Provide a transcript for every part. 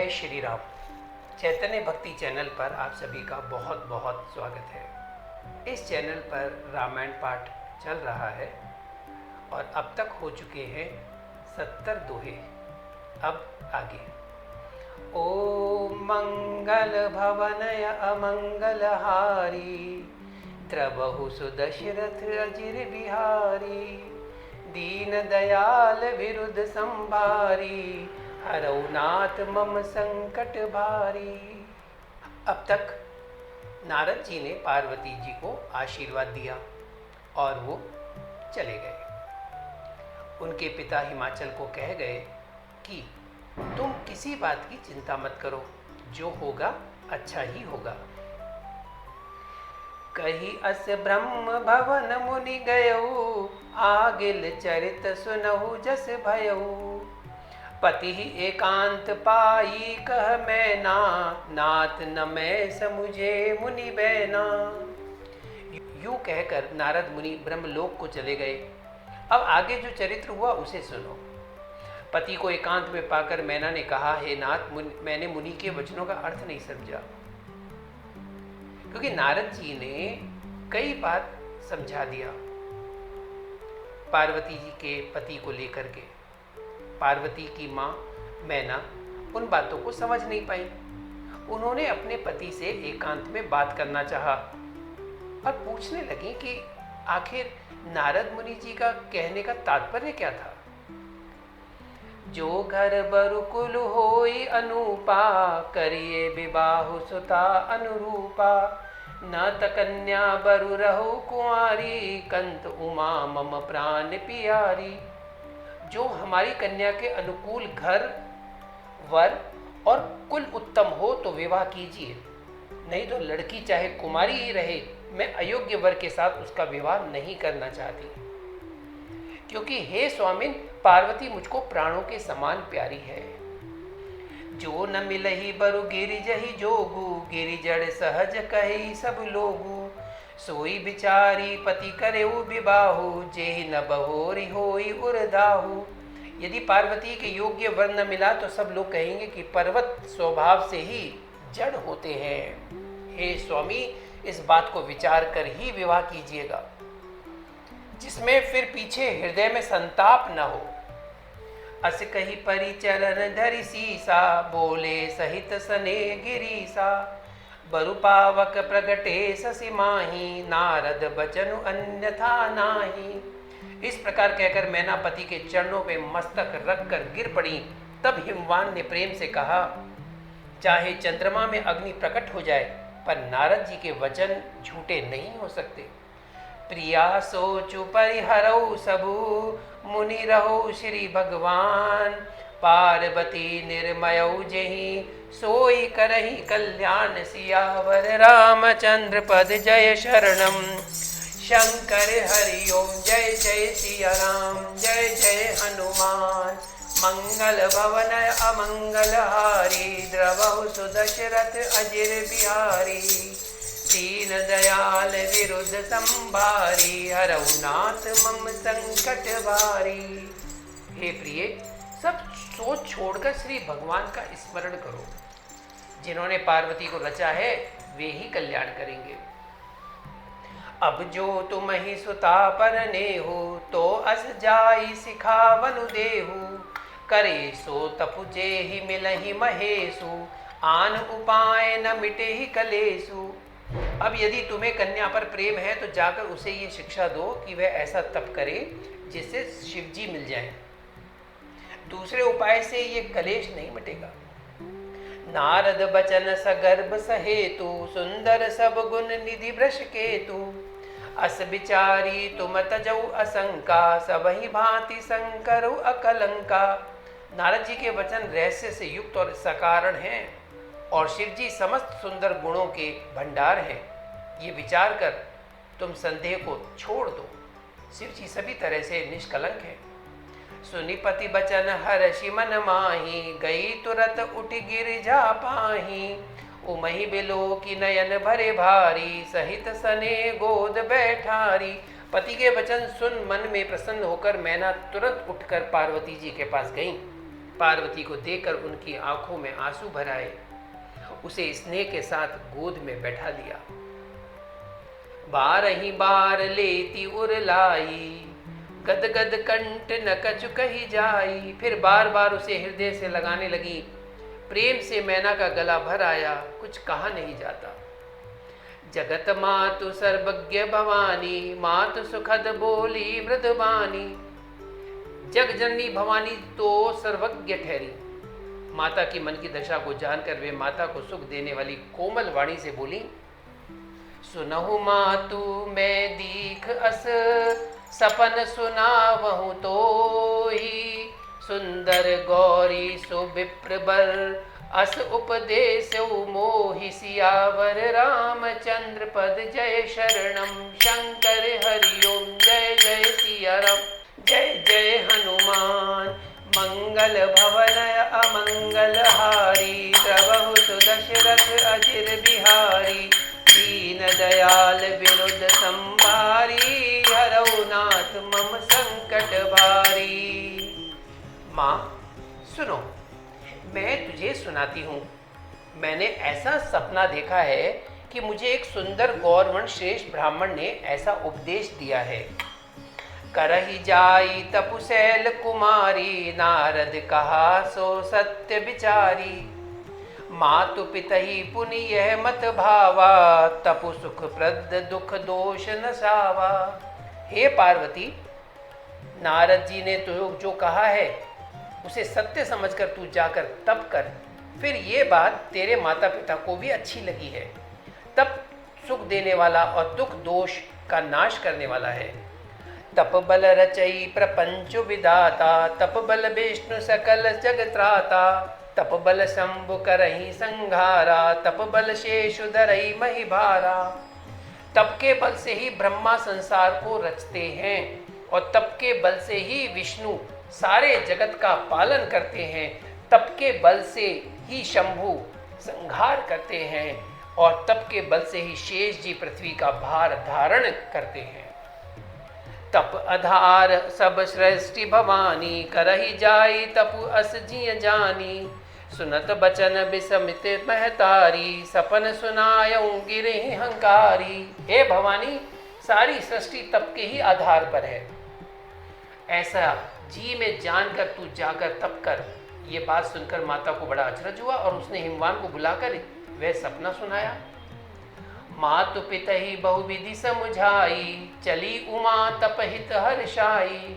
जय श्री राम। चैतन्य भक्ति चैनल पर आप सभी का बहुत बहुत स्वागत है। इस चैनल पर रामायण पाठ चल रहा है और अब तक हो चुके हैं 70 दोहे। अब आगे। ओम मंगल भवनय अमंगलहारी, त्रबहु सुदशरथ अजिर बिहारी, दीन दयाल विरुद्ध संभारी, हरौ नाथ मम संकट भारी। अब तक नारद जी ने पार्वती जी को आशीर्वाद दिया और वो चले गए। उनके पिता हिमाचल को कह गए कि तुम किसी बात की चिंता मत करो, जो होगा अच्छा ही होगा। कही अस ब्रह्म भवन मुनि गयऊ, आगिल चरित सुनहु जस भयऊ, पति एकांत पाई कह मैना, नाथ न मैं समुझे मुनि बैना। यूं कहकर नारद मुनि ब्रह्मलोक को चले गए। अब आगे जो चरित्र हुआ उसे सुनो। पति को एकांत में पाकर मैना ने कहा, हे नाथ, मैंने मुनि के वचनों का अर्थ नहीं समझा। क्योंकि नारद जी ने कई बार समझा दिया पार्वती जी के पति को लेकर के। पार्वती की माँ मैना उन बातों को समझ नहीं पाई। उन्होंने अपने पति से एकांत में बात करना चाहा और पूछने लगी कि आखिर नारद मुनि जी का कहने का तात्पर्य क्या था। जो घर बरुकुल होई अनूपा, करिए विवाह सुता अनुरूपा, न त कन्या बरु रहो कुंवारी, कंत उमा मम प्राण पियारी। जो हमारी कन्या के अनुकूल घर वर और कुल उत्तम हो तो विवाह कीजिए, नहीं तो लड़की चाहे कुमारी ही रहे, मैं अयोग्य वर के साथ उसका विवाह नहीं करना चाहती। क्योंकि हे स्वामिन, पार्वती मुझको प्राणों के समान प्यारी है। जो न मिलही बरु गिरिजहि जोगु, गिरिजड़ सहज कही सब लोगु, सोई बिचारी पति करेऊ विबाहु, जेहि न बहोरी होई उर्दाहु। यदि पार्वती के योग्य वर न मिला तो सब लोग कहेंगे कि पर्वत स्वभाव से ही जड़ होते हैं। हे स्वामी, इस बात को विचार कर ही विवाह कीजिएगा, जिसमें फिर पीछे हृदय में संताप न हो। अस कही परिचरण धरि सीसा, बोले सहित सने गिरीसा, बरु पावक प्रगटे ससि माही, नारद बचनु अन्यथा नाही। इस प्रकार कहकर मैना पति के चरणों पे मस्तक रखकर गिर पड़ी। तब हिमवान ने प्रेम से कहा, चाहे चंद्रमा में अग्नि प्रकट हो जाए, पर नारद जी के वचन झूठे नहीं हो सकते। प्रिया सोचु परिहरऊ सबु, मुनि रहो श्री भगवान, पार्वती निर्मयऊ जेहि, सोई करहि कल्याण सियावर। रामचंद्र पद जय शरणम, शंकर हरि ओम जय जय सिया राम, जय जय हनुमान। मंगल भवन अमंगलहारी, द्रवहु सुदशरथ अजिर बिहारी, दीन दयाल विरुद्ध संभारी, हरौ नाथ मम संकट भारी। हे प्रिय, सब सोच छोड़कर श्री भगवान का स्मरण करो। जिन्होंने पार्वती को रचा है वे ही कल्याण करेंगे। अब जो तुम ही सुता परने हो, तो अस जाई सिखावनु देहु, करे सो तपुजे ही मिलहि महेशु, आन उपाय न मिटे ही कलेसु। अब यदि तुम्हें कन्या पर प्रेम है तो जाकर उसे ये शिक्षा दो कि वह ऐसा तप करे जिससे शिवजी मिल जाएं। दूसरे उपाय से ये कलेश नहीं मिटेगा। नारद बचन सगर्भ सहेतु, सुंदर सब गुण निधि वृष केतु, अस बिचारी तुम तजऊ असंका, सबहि भांति शंकरु अकलंका। नारद जी के वचन रहस्य से युक्त और सकारण हैं और शिव जी समस्त सुंदर गुणों के भंडार हैं। ये विचार कर तुम संदेह को छोड़ दो। शिव जी सभी तरह से निष्कलंक हैं। सुनिपति बचन हर्षि मन माही, गई तुरत उठ गिर जा पाही, उमहि बिलो की नयन भरे भारी, सहित सने गोद बैठारी। पति के वचन सुन मन में प्रसन्न होकर मैना तुरंत उठकर पार्वती जी के पास गई पार्वती को देखकर उनकी आंखों में आंसू भर आए। उसे स्नेह के साथ गोद में बैठा लिया। बारही बार लेती उरलाई, गद गद कंठ न कछु कही जाई। फिर बार बार उसे हृदय से लगाने लगी। प्रेम से मैना का गला भर आया, कुछ कहा नहीं जाता। जगत मातु सर्वज्ञ भवानी, मातु सुखद बोली मृदुबानी। जग जननी भवानी तो सर्वज्ञ ठहरी। माता की मन की दशा को जानकर वे माता को सुख देने वाली कोमल वाणी से बोली, सुनहु मातु मैं दीख अस, सपन सुनावहु तोहि। सुंदर गौरी सुविप्र बर, अस उपदेश मोहि। सियावर रामचंद्र पद जय शरणम, शंकर हरिओम जय जय सिया राम। जय जय हनुमान मंगल भवन अमंगल हारी। द्रवहु सुदशरथ अजिर बिहारी, दीन दयाल विरुद्ध संभारी। हरौ नाथ मम संकट भारी। माँ सुनो, मैं तुझे सुनाती हूँ। मैंने ऐसा सपना देखा है कि मुझे एक सुंदर गौरवर्ण श्रेष्ठ ब्राह्मण ने ऐसा उपदेश दिया है। करहि जाई तपुशैल कुमारी, नारद कहा सो सत्य विचारी। मातु पितहि पुनि यह मत भावा, तपु सुख प्रद दुख दोष न सावा। हे पार्वती, नारद जी ने तो जो कहा है उसे सत्य समझकर तू जाकर तप कर। फिर ये बात तेरे माता पिता को भी अच्छी लगी है। तप सुख देने वाला और दुख दोष का नाश करने वाला है। तप बल रचई प्रपंच विदाता, तप बल विष्णु सकल जग त्राता। तप बल शंभु करहि संघारा, तप बल शेषु धरई मही भारा। तप के बल से ही ब्रह्मा संसार को रचते हैं और तप के बल से ही विष्णु सारे जगत का पालन करते हैं। तप के बल से ही शंभु संहार करते हैं और तप के बल से ही शेष जी पृथ्वी का भार धारण करते हैं। तप आधार सब सृष्टि भवानी, करहि जाई तपु अस जिय जानी। सुनत बचन विसमित महतारी, सपन सुनायऊं गिरहि हंकारी। हे भवानी, सारी सृष्टि तप के ही आधार पर है। ऐसा जी में जानकर तू जाकर तप कर। ये बात सुनकर माता को बड़ा अचरज हुआ और उसने हिमवान को बुलाकर वह सपना सुनाया। मातु पितहि बहुविधि समुझाई, चली उमा तपहित हर्षाई।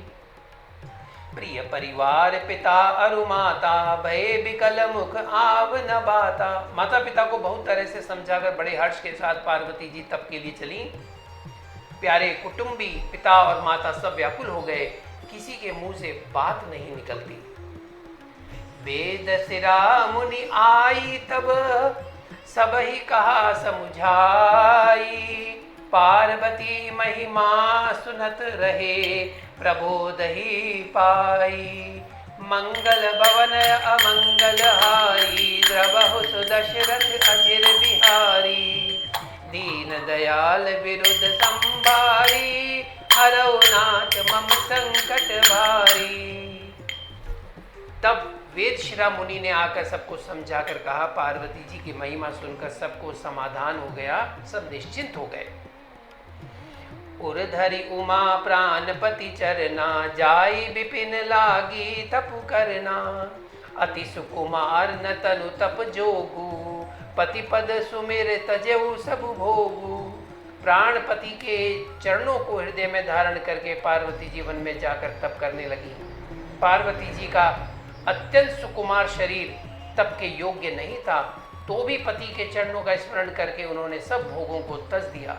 प्रिय परिवार पिता अरु माता, भय बिकल मुख आव न बाता। माता पिता को बहुत तरह से समझाकर बड़े हर्ष के साथ पार्वती जी तप के लिए चली। प्यारे कुटुंबी पिता और माता सब व्याकुल हो गए। किसी के मुंह से बात नहीं निकलती। वेद सिरा मुनि आई तब, सब ही कहा समुझाई। पार्वती महिमा सुनत रहे, प्रबोध ही पाई। मंगल भवन अमंगल हारी, द्रवहु सुदशरथ अजिर बिहारी। दीन दयाल विरुद्ध संभारी, हरौ नाथ मम संकट भारी। तब वेदशिरा मुनि ने आकर सबको समझाकर कहा। पार्वती जी की महिमा सुनकर सबको समाधान हो गया, सब निश्चिंत हो गए। उर्धरि उमा प्राणपति चरना, जाई विपिन लागी तपु करना। अति सुकुमार न तनु तप जोगु, पति पद सुमिर तजेऊ सब भोगु। प्राणपति के चरणों को हृदय में धारण करके पार्वती जी वन में जाकर तप करने लगी। पार्वती जी का अत्यंत सुकुमार शरीर तप के योग्य नहीं था, तो भी पति के चरणों का स्मरण करके उन्होंने सब भोगों को तज दिया।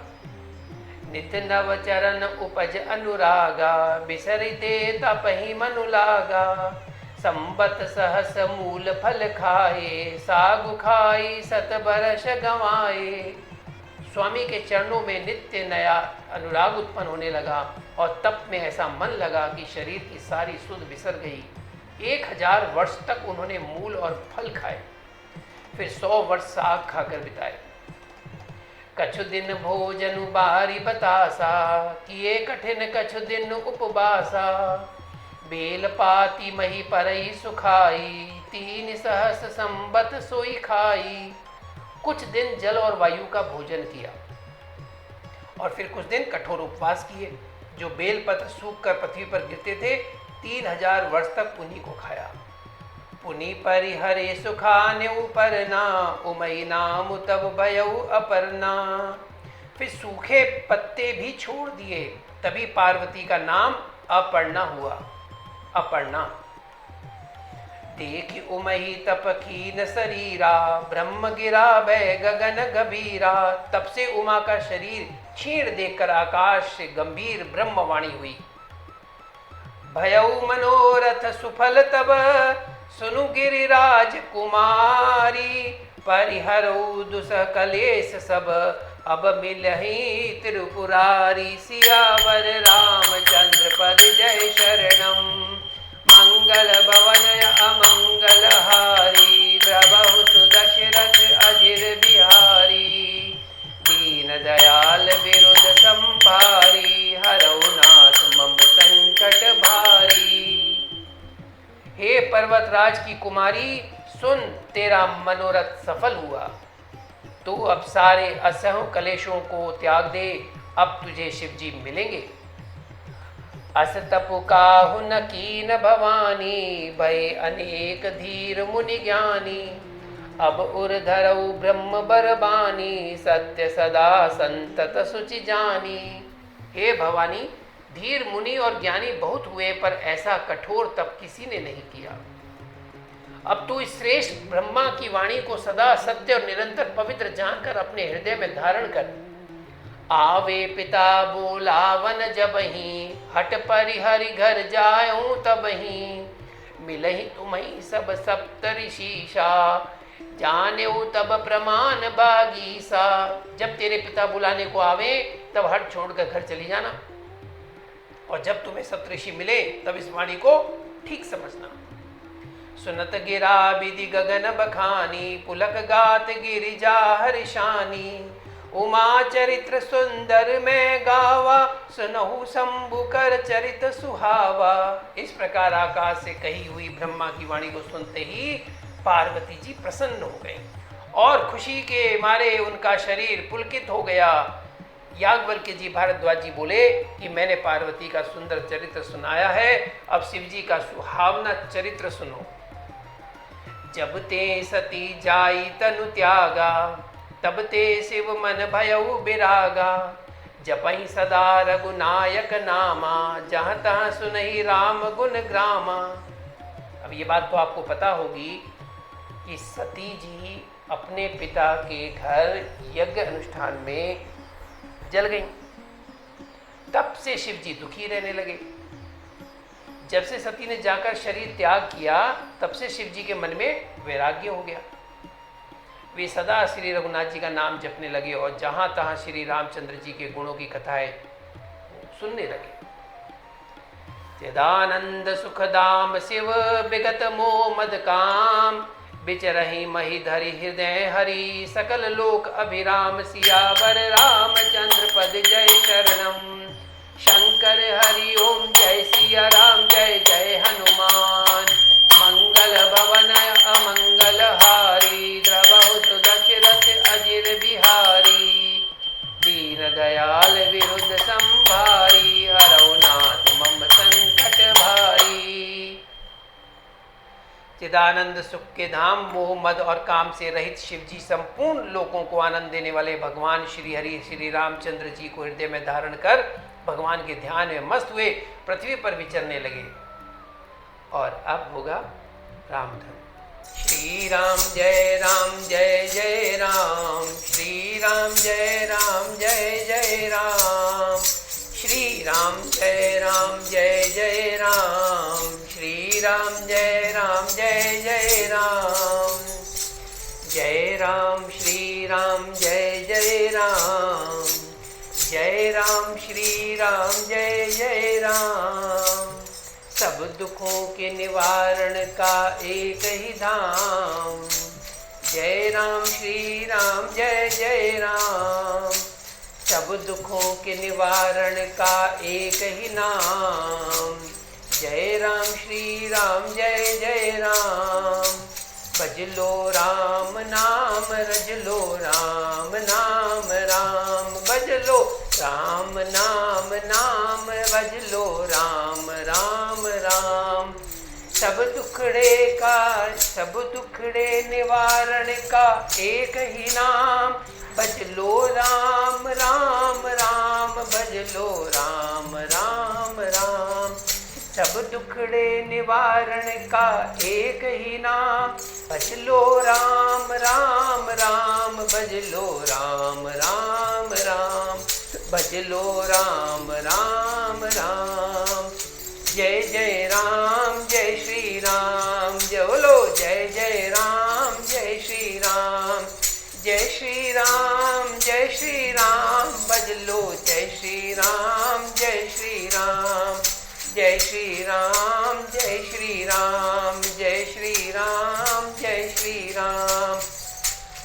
नित नव चरण उपज अनुरागा, बिसरिते तपहि मनु लागा। संबत सहस मूल फल खाए, सागु खाई सत बरस गंवाए। स्वामी के चरणों में नित्य नया अनुराग उत्पन्न होने लगा और तप में ऐसा मन लगा कि शरीर की सारी सुध बिसर गई। 1000 वर्ष तक उन्होंने मूल और फल खाए, फिर 100 वर्ष साग खाकर बिताए। कछु दिन भोजन बारी बतासा, किए कठिन कछु दिन उपवासा। बेलपाती मही परई सुखाई, 3 सहस संबत सोई खाई। कुछ दिन जल और वायु का भोजन किया और फिर कुछ दिन कठोर उपवास किए। जो बेलपत्र सूख कर पृथ्वी पर गिरते थे 3000 वर्ष तक उन्हीं को खाया। पुनि परिहरे सुखाने उपरना, उमई नाम तब भयउ अपर्णा। फिर सूखे पत्ते भी छोड़ दिए, तभी पार्वती का नाम अपर्णा हुआ। अपर्णा देखी उमही तप कीन शरीरा, ब्रह्म गिरा भय गगन गंभीरा। तब से उमा का शरीर क्षीण देखकर आकाश से गंभीर ब्रह्मवाणी हुई। भयउ मनोरथ सुफल तब, सुनु गिरिराज कुमारी। परिहरऊ दुसह कलेश सब, अब मिलहि त्रिपुरारी। सियावर रामचंद्र पद जय शरणम, मंगल भवन अमंगल हारी। द्रवहु सुदशरथ अजिर बिहारी, दीन दयाल विरुद्ध संभारी। हरऊ नाथ मम संकट भारी। हे पर्वतराज की कुमारी, सुन तेरा मनोरथ सफल हुआ। तू अब सारे असह्य कलेशों को त्याग दे, अब तुझे शिवजी मिलेंगे। अस तपु काहु न कीन भवानी, भय अनेक धीर मुनि ज्ञानी। अब उर धरऊ ब्रह्म बरबानी, सत्य सदा संतत सुचि जानी। हे भवानी, धीर मुनि और ज्ञानी बहुत हुए, पर ऐसा कठोर तप किसी ने नहीं किया। अब तू इस श्रेष्ठ ब्रह्मा की वाणी को सदा सत्य और निरंतर पवित्र जानकर अपने हृदय में धारण कर। आवे पिता बोलावन जबहि, हट परिहरि घर जाऊं तबहि। मिलहि तुम्हि सब सप्त ऋषिषा, जानेऊ तब प्रमाण बागीसा। जब तेरे पिता बुलाने को आवे तब हट छोड़कर घर चली जाना, और जब तुम्हें सप्तऋषि मिले तब इस वाणी को ठीक समझना। सुनत गिरा विधि गगन बखानी, पुलक गात गिरिजा हर्षानी। उमा चरित्र सुंदर में गावा, सुनहु शंभु कर चरित सुहावा। इस प्रकार आकाश से कही हुई ब्रह्मा की वाणी को सुनते ही पार्वती जी प्रसन्न हो गई और खुशी के मारे उनका शरीर पुलकित हो गया। याज्ञवल्क्य जी भारद्वाज जी बोले कि मैंने पार्वती का सुंदर चरित्र सुनाया है, अब शिव जी का सुहावना चरित्र सुनो। जब ते सती जाई तनु त्यागा, तब ते शिव मन भयउ बिरागा। जपहि सदा रघुनायक नामा, जहाँ तहाँ सुनहि राम गुण ग्रामा। अब ये बात तो आपको पता होगी कि सती जी अपने पिता के घर यज्ञ अनुष्ठान में जल गई। तब से शिव जी दुखी रहने लगे। जब से सती ने जाकर शरीर त्याग किया तब से शिव जी के मन में वैराग्य हो गया। वे सदा श्री रघुनाथ जी का नाम जपने लगे और जहां तहां श्री रामचंद्र जी के गुणों की कथाएं सुनने लगे। चिदानंद सुखदाम शिव विगत मोह मद काम, बिचरहि मही धरि हृदय हरि। सकल लोक अभिराम सियावर रामचंद्र पद जय शरणम। शंकर हरि ओम जय सिया राम जय जय हनुमान। मंगल भवन अमंगल हारी, द्रवहु सुदशरथ अजिर बिहारी। दीन दयाल विरुद्ध संभारी, हरौ नाथ मम संकट भारी। चिदानंद सुख के धाम, मोह मद और काम से रहित शिव जी संपूर्ण लोगों को आनंद देने वाले भगवान श्री हरि श्री रामचंद्र जी को हृदय में धारण कर भगवान के ध्यान में मस्त हुए पृथ्वी पर विचरने लगे। और अब होगा रामधन। श्री राम जय जय राम, श्री राम जय जय राम। श्री राम जय जय राम, श्री राम जय जय राम। जय राम श्री राम जय राम, जय राम श्री राम जय राम। सब दुखों के निवारण का एक ही धाम, जय राम श्री राम जय राम। सब दुखों के निवारण का एक ही नाम, जय राम श्री राम जय जय राम। भज लो राम नाम रज लो राम नाम राम, भज लो राम नाम नाम भज लो राम राम राम। सब दुखड़े निवारण का एक ही नाम, भज लो राम राम राम भज लो राम राम राम। सब दुखड़े निवारण का एक ही नाम, भज लो राम राम राम भज लो राम राम राम, भज लो राम राम राम। जय जय राम जय श्री राम, जय बोलो जय जय राम जय श्री राम। जय श्री राम जय श्री राम, भज लो जय श्री राम जय श्री राम। जय श्री राम जय श्री राम, जय श्री राम जय श्री राम।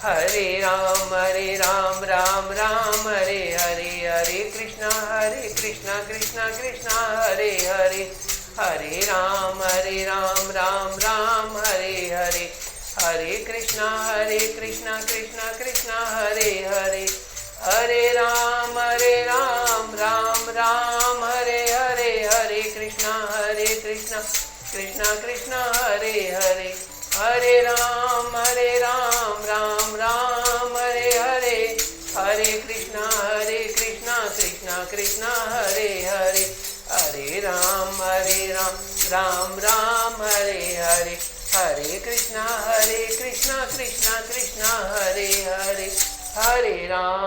हरे राम राम राम हरे हरे, हरे कृष्णा कृष्णा कृष्णा हरे हरे। हरे राम राम राम हरे हरे, हरे कृष्णा कृष्णा कृष्णा हरे हरे। हरे राम राम राम हरे हरे, हरे कृष्णा कृष्णा कृष्णा हरे हरे। हरे राम राम राम हरे हरे, हरे कृष्णा कृष्णा कृष्णा हरे हरे। हरे राम राम राम हरे हरे, हरे कृष्णा कृष्णा कृष्णा हरे हरे। हरे राम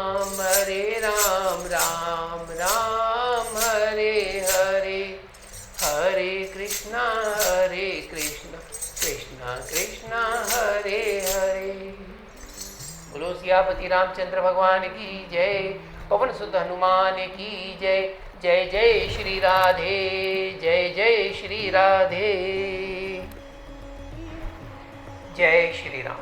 राम राम हरे हरे, हरे कृष्णा कृष्णा कृष्णा हरे हरे। बोलो सियापति रामचंद्र भगवान की जय, पवन सुत हनुमान की जय। जय जय श्री राधे, जय जय श्री राधे, जय श्री राम।